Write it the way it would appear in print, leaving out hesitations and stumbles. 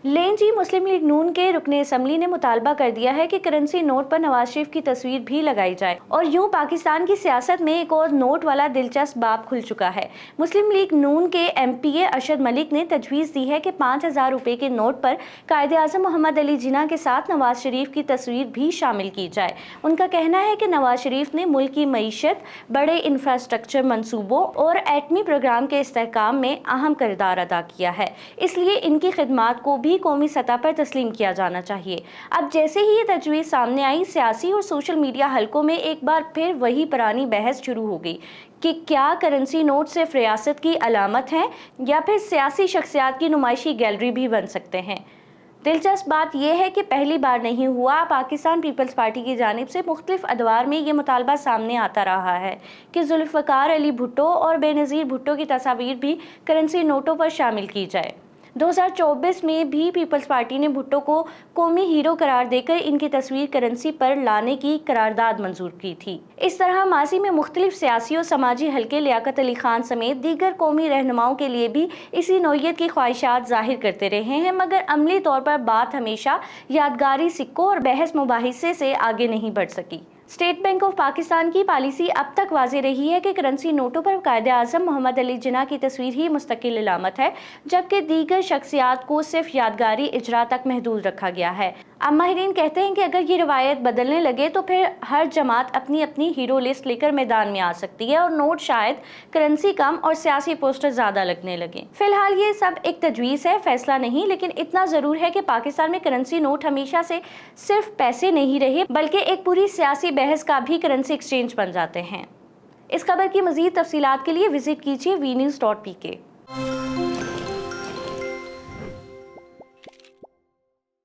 लें जी, मुस्लिम लीग नून के रुकने असम्बली ने मुतालबा कर दिया है कि करेंसी नोट पर नवाज शरीफ की तस्वीर भी लगाई जाए और यूं पाकिस्तान की सियासत में एक और नोट वाला दिलचस्प बाब खुल चुका है। मुस्लिम लीग नून के MPA अरशद मलिक ने तजवीज़ दी है कि 5,000 रुपए के नोट पर कायदे-आज़म मोहम्मद अली जिन्ना के साथ नवाज शरीफ की तस्वीर भी शामिल की जाए। उनका कहना है कि नवाज शरीफ ने मुल्क की मईशत, बड़े इंफ्रास्ट्रक्चर मंसूबों और एटमी प्रोग्राम के इस्तेहकाम में अहम किरदार अदा किया है, इसलिए इनकी खिदमात को भी कौमी सतह पर तस्लीम किया जाना चाहिए। अब जैसे ही ये तजवीज़ सामने आई, सियासी और सोशल मीडिया हलकों में एक बार फिर वही पुरानी बहस शुरू हो गई कि क्या करेंसी नोट सिर्फ रियासत की अलामत है या फिर सियासी शख्सियात की नुमाइशी गैलरी भी बन सकते हैं। दिलचस्प बात यह है कि पहली बार नहीं हुआ, पाकिस्तान पीपल्स पार्टी की जानिब से मुख्तलिफ अदवार में ये मुतालबा सामने आता रहा है कि जुल्फ़िकार अली भुट्टो और बेनज़ीर भुट्टो की तस्वीर भी करेंसी नोटों पर शामिल की जाए। 2024 में भी पीपल्स पार्टी ने भुट्टो को कौमी हीरो करार देकर इनकी तस्वीर करेंसी पर लाने की करारदाद मंजूर की थी। इस तरह माजी में मुख्तलिफ सियासी और समाजी हलके लियाकत अली खान समेत दीगर कौमी रहनुमाओं के लिए भी इसी नौयत की ख्वाहिशात जाहिर करते रहे हैं, मगर अमली तौर पर बात हमेशा यादगारी सिक्कों और बहस मुबाहिसे से आगे नहीं बढ़ सकी। स्टेट बैंक ऑफ पाकिस्तान की पॉलिसी अब तक वाज़ेह रही है कि करेंसी नोटों पर कायदे-आज़म मोहम्मद अली जिन्ना की तस्वीर ही मुस्तकिल इलामत है, जबकि दीगर शख्सियात को सिर्फ यादगारी इजरा तक महदूद रखा गया है। अब माहिरीन कहते हैं कि अगर ये रवायत बदलने लगे तो फिर हर जमात अपनी अपनी हीरो लिस्ट लेकर मैदान में आ सकती है और नोट शायद करेंसी कम और सियासी पोस्टर ज़्यादा लगने लगे। फिलहाल ये सब एक तजवीज़ है, फैसला नहीं, लेकिन इतना ज़रूर है कि पाकिस्तान में करेंसी नोट हमेशा से सिर्फ पैसे नहीं रहे, बल्कि एक पूरी सियासी बहस का भी करेंसी एक्सचेंज बन जाते हैं। इस खबर की मज़ीद तफसीलात के लिए विजिट कीजिए vnews.pk।